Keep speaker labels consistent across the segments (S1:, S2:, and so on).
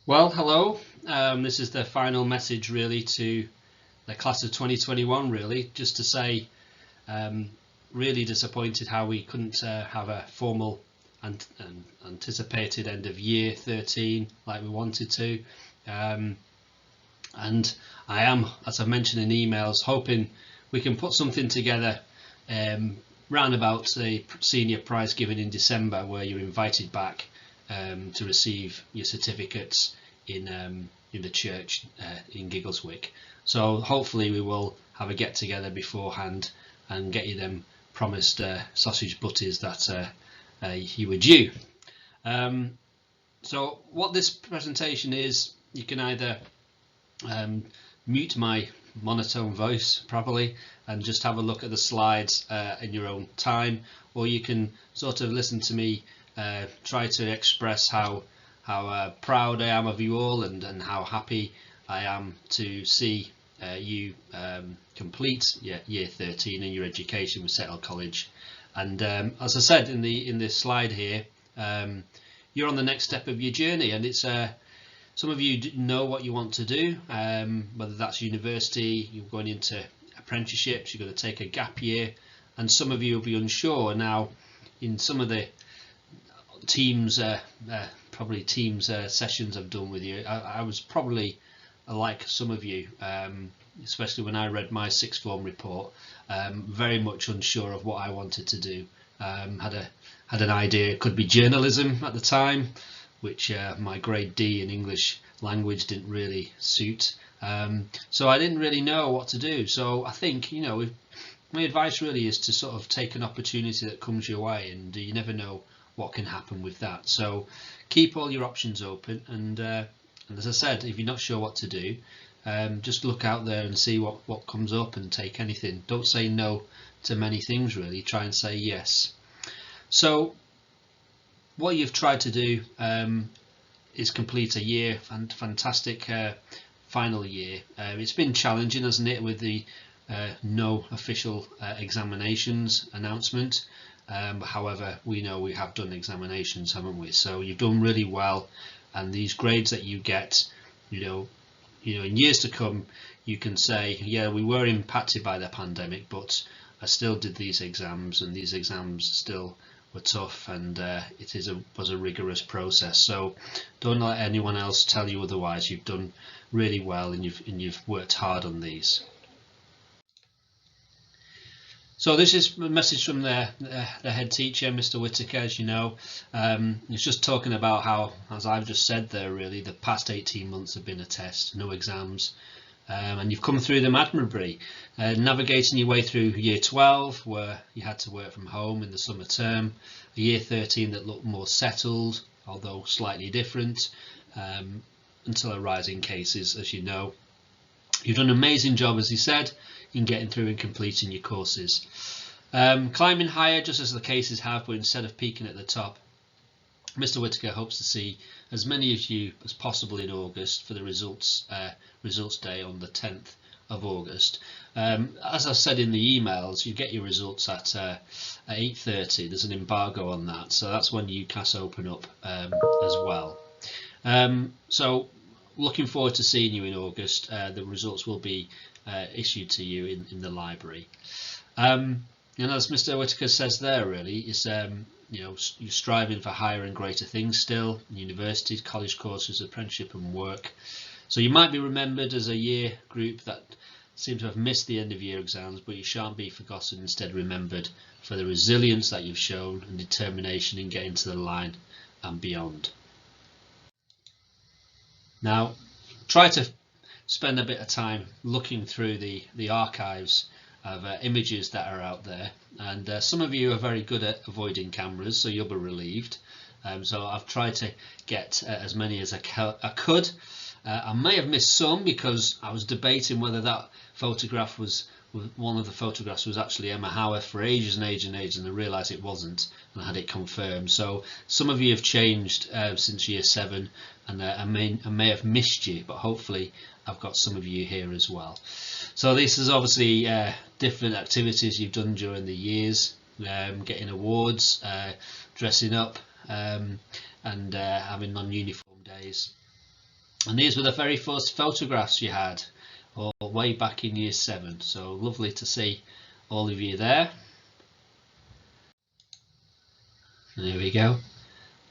S1: Well, hello. This is the final message really to the class of 2021 really, just to say um, really disappointed how we couldn't have a formal and anticipated end of year 13 like we wanted to. Um, and I am, as I've mentioned in emails, hoping we can put something together round about the senior prize giving in December, where you're invited back to receive your certificates in the church in Giggleswick. So hopefully we will have a get together beforehand and get you them promised sausage butties that you were due. Um, so what this presentation is, you can either mute my monotone voice properly and just have a look at the slides in your own time, or you can sort of listen to me try to express how proud I am of you all, and how happy I am to see you complete year 13 in your education with Settle College. And as I said in this slide here, you're on the next step of your journey, and it's some of you know what you want to do, whether that's university, you're going into apprenticeships, you're going to take a gap year, and some of you will be unsure. Now, in some of the Teams sessions I've done with you, I was probably like some of you, especially when I read my sixth form report, very much unsure of what I wanted to do. Had an idea it could be journalism at the time, which my grade D in English language didn't really suit. So I didn't really know what to do. So I think, my advice really is to sort of take an opportunity that comes your way, and you never know what can happen with that. So keep all your options open, and as I said, if you're not sure what to do, just look out there and see what comes up and take anything. Don't say no to many things really, try and say yes. So what you've tried to do is complete a year, fantastic final year. It's been challenging, hasn't it, with the no official examinations announcement. However, we know we have done examinations, haven't we? So you've done really well, and these grades that you get, in years to come, you can say, yeah, we were impacted by the pandemic, but I still did these exams, and these exams still were tough, and was a rigorous process. So don't let anyone else tell you otherwise. You've done really well, and you've worked hard on these. So this is a message from the head teacher, Mr. Whitaker, as you know. He's just talking about how, as I've just said there, really, the past 18 months have been a test, no exams, and you've come through them admirably, navigating your way through year 12, where you had to work from home in the summer term, a year 13 that looked more settled, although slightly different, until a rise in cases, as you know. You've done an amazing job, as he said, in getting through and completing your courses. Climbing higher, just as the cases have, but instead of peaking at the top, Mr. Whitaker hopes to see as many of you as possible in August for the results day on the 10th of August. As I said in the emails, you get your results at 8:30. There's an embargo on that, so that's when UCAS open up as well. So looking forward to seeing you in August. The results will be issued to you in the library. And as Mr. Whitaker says there, really, is you're striving for higher and greater things still, universities, college courses, apprenticeship and work. So you might be remembered as a year group that seem to have missed the end of year exams, but you shan't be forgotten, instead remembered for the resilience that you've shown and determination in getting to the line and beyond. Now, try to spend a bit of time looking through the archives of images that are out there, and some of you are very good at avoiding cameras, so you'll be relieved. So I've tried to get as many as I could. I may have missed some because I was debating whether that photograph was one of the photographs was actually Emma Howarth for ages and ages and ages, and I realised it wasn't, and I had it confirmed. So some of you have changed since year 7, and I may have missed you, but hopefully I've got some of you here as well. So this is obviously different activities you've done during the years, getting awards, dressing up, and having non-uniform days. And these were the very first photographs you had, all way back in year 7. So lovely to see all of you there. And there we go,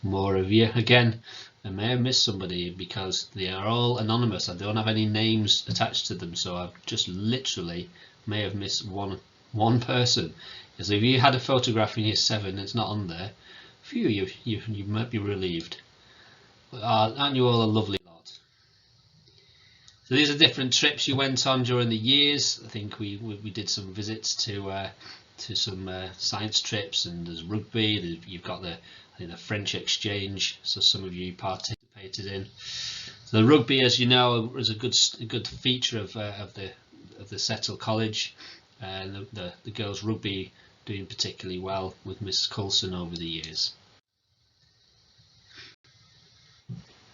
S1: more of you. Again, I may have missed somebody because they are all anonymous. I don't have any names attached to them, so I've just literally may have missed one person. Because if you had a photograph in year 7 it's not on there, phew, you might be relieved. Aren't you all a lovely lot? So these are different trips you went on during the years. I think we did some visits to some science trips, and there's rugby. You've got the French exchange, so some of you participated in. So the rugby, as you know, was a good feature of the Settle College, and the girls rugby doing particularly well with Miss Coulson over the years.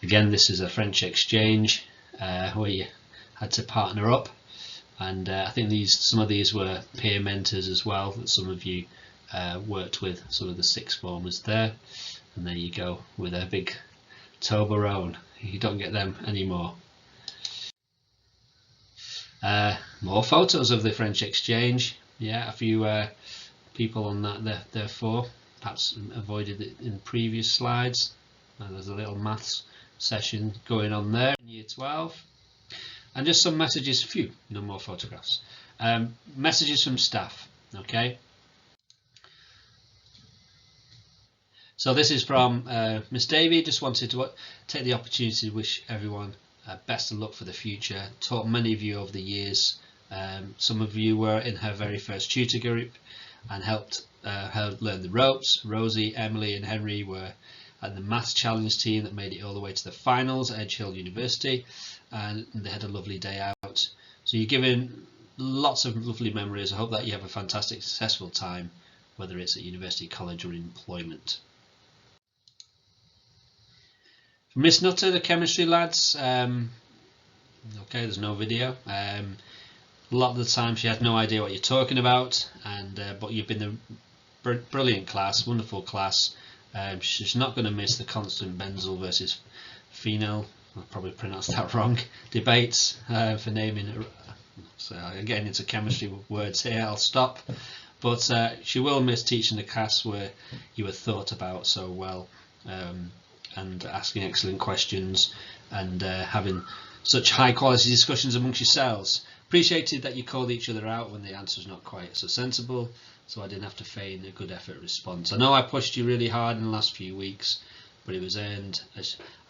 S1: Again, this is a French exchange where you had to partner up, and I think some of these were peer mentors as well that some of you worked with, some of the sixth formers there. And there you go with a big Toblerone. You don't get them anymore. More photos of the French exchange. Yeah, a few people on that therefore perhaps avoided it in previous slides. There's a little maths session going on there in year 12. And just some messages, no more photographs. Messages from staff, okay? So this is from Miss Davey. Just wanted to take the opportunity to wish everyone best of luck for the future. Taught many of you over the years. Some of you were in her very first tutor group and helped her learn the ropes. Rosie, Emily and Henry were at the maths challenge team that made it all the way to the finals at Edge Hill University, and they had a lovely day out. So you're given lots of lovely memories. I hope that you have a fantastic, successful time, whether it's at university, college or employment. For Miss Nutter, the chemistry lads, okay, there's no video. A lot of the time she had no idea what you're talking about, and but you've been a brilliant class, wonderful class. She's not going to miss the constant benzyl versus phenyl, I'll probably pronounced that wrong, debates for naming it. So again, it's a chemistry words here, I'll stop. But she will miss teaching the class where you were thought about so well, and asking excellent questions, and having such high quality discussions amongst yourselves. Appreciated that you called each other out when the answer's not quite so sensible, so I didn't have to feign a good effort response. I know I pushed you really hard in the last few weeks, but it was earned.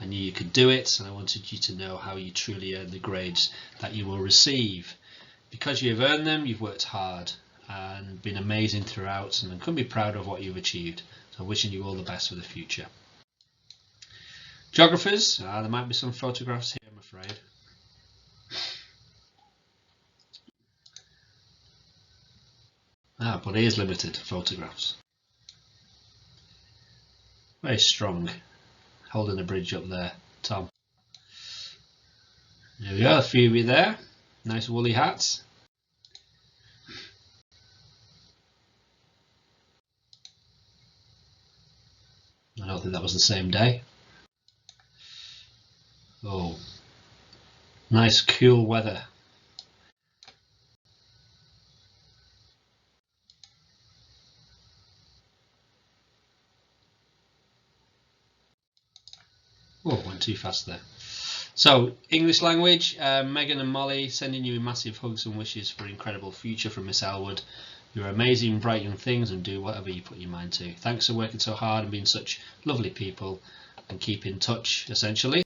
S1: I knew you could do it, and I wanted you to know how you truly earn the grades that you will receive. Because you've earned them, you've worked hard and been amazing throughout, and I couldn't be proud of what you've achieved. So wishing you all the best for the future. Geographers, there might be some photographs here, I'm afraid. But it is limited photographs. Very strong. Holding a bridge up there, Tom. There we go, a few of you there. Nice woolly hats. I don't think that was the same day. Oh, nice cool weather. Oh, went too fast there. So, English language, Megan and Molly sending you massive hugs and wishes for an incredible future from Miss Elwood. You're amazing, bright young things, and do whatever you put your mind to. Thanks for working so hard and being such lovely people, and keep in touch, essentially.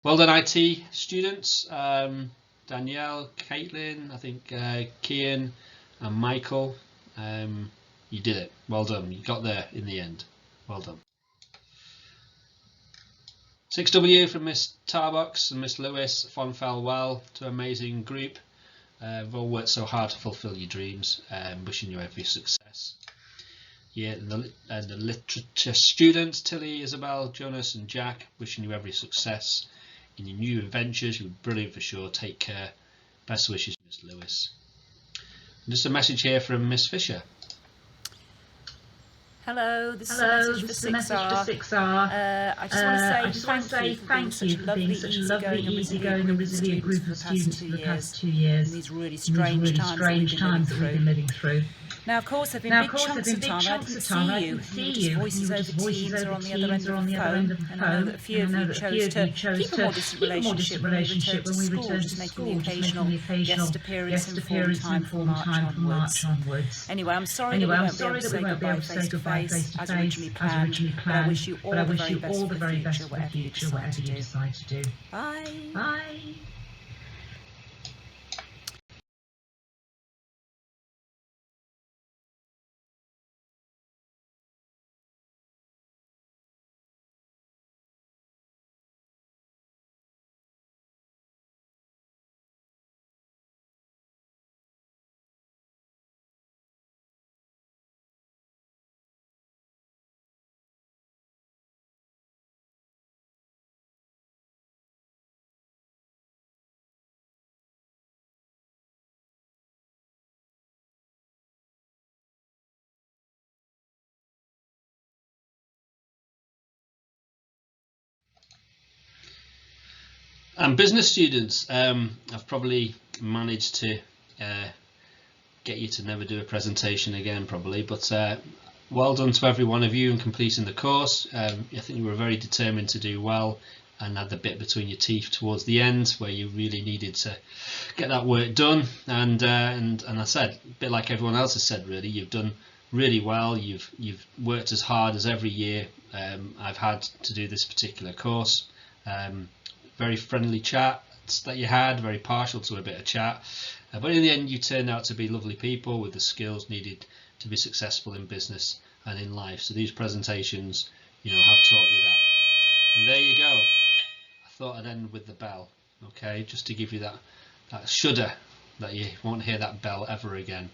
S1: Well done, IT students. Danielle, Caitlin, I think Kian and Michael. You did it. Well done. You got there in the end. Well done. 6W from Miss Tarbox and Miss Lewis. Fun fell well to an amazing group. You've all worked so hard to fulfil your dreams. Wishing you every success. Yeah, and the literature students, Tilly, Isabel, Jonas and Jack, wishing you every success in your new adventures. You're brilliant for sure. Take care. Best wishes, Miss Lewis. And just a message here from Miss Fisher.
S2: Hello, this is a message for 6R. I just want to say thank you for being such a lovely, easygoing and resilient group of students for the past 2 years
S3: in these really
S2: in these really
S3: strange
S2: times that we've been living through.
S3: Now, of course, there have been big chunks of time I didn't see you. You were just voices over Teams or on the other end of the phone. And I know that a few of you chose to keep a more distant relationship when we returned to school, just making the occasional guest appearance in full time from March onwards. Anyway, I'm sorry that we won't be able to say goodbye face to face as originally planned, but I wish you all the very best for the future, whatever you decide to do. Bye.
S2: Bye.
S1: And business students, I've probably managed to get you to never do a presentation again, probably, but well done to every one of you in completing the course. I think you were very determined to do well and had the bit between your teeth towards the end where you really needed to get that work done. And I said, a bit like everyone else has said, really, you've done really well. You've worked as hard as every year I've had to do this particular course. Very friendly chat that you had, very partial to a bit of chat, but in the end you turned out to be lovely people with the skills needed to be successful in business and in life. So these presentations, you know, have taught you that. And there you go. I thought I'd end with the bell, okay, just to give you that shudder that you won't hear that bell ever again.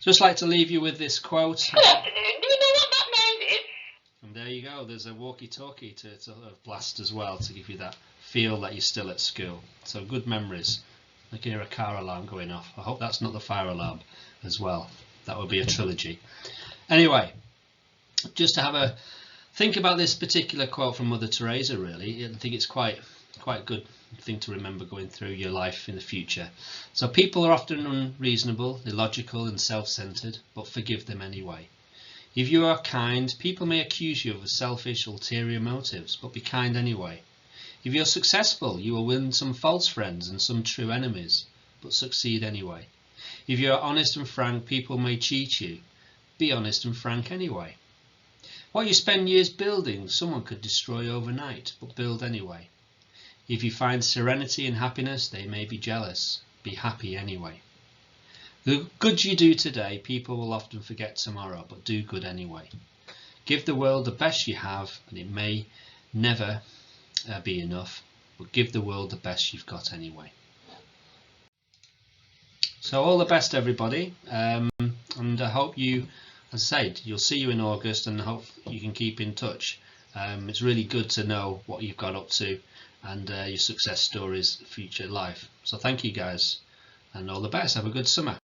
S1: Just like to leave you with this quote.
S4: Good afternoon. Do you know what that noise is?
S1: And there you go, there's a walkie-talkie to sort of blast as well to give you that feel that you're still at school. So good memories. I can hear a car alarm going off. I hope that's not the fire alarm as well. That would be a trilogy. Anyway, just to have a think about this particular quote from Mother Teresa, really. I think it's quite a good thing to remember going through your life in the future. So people are often unreasonable, illogical and self-centered, but forgive them anyway. If you are kind, people may accuse you of selfish, ulterior motives, but be kind anyway. If you're successful, you will win some false friends and some true enemies, but succeed anyway. If you are honest and frank, people may cheat you. Be honest and frank anyway. What you spend years building, someone could destroy overnight, but build anyway. If you find serenity and happiness, they may be jealous. Be happy anyway. The good you do today, people will often forget tomorrow, but do good anyway. Give the world the best you have, and it may never be enough, but give the world the best you've got anyway. So all the best, everybody, and I hope you, as I said, you'll see you in August, and I hope you can keep in touch. It's really good to know what you've got up to and your success stories, future life. So thank you guys, and all the best. Have a good summer.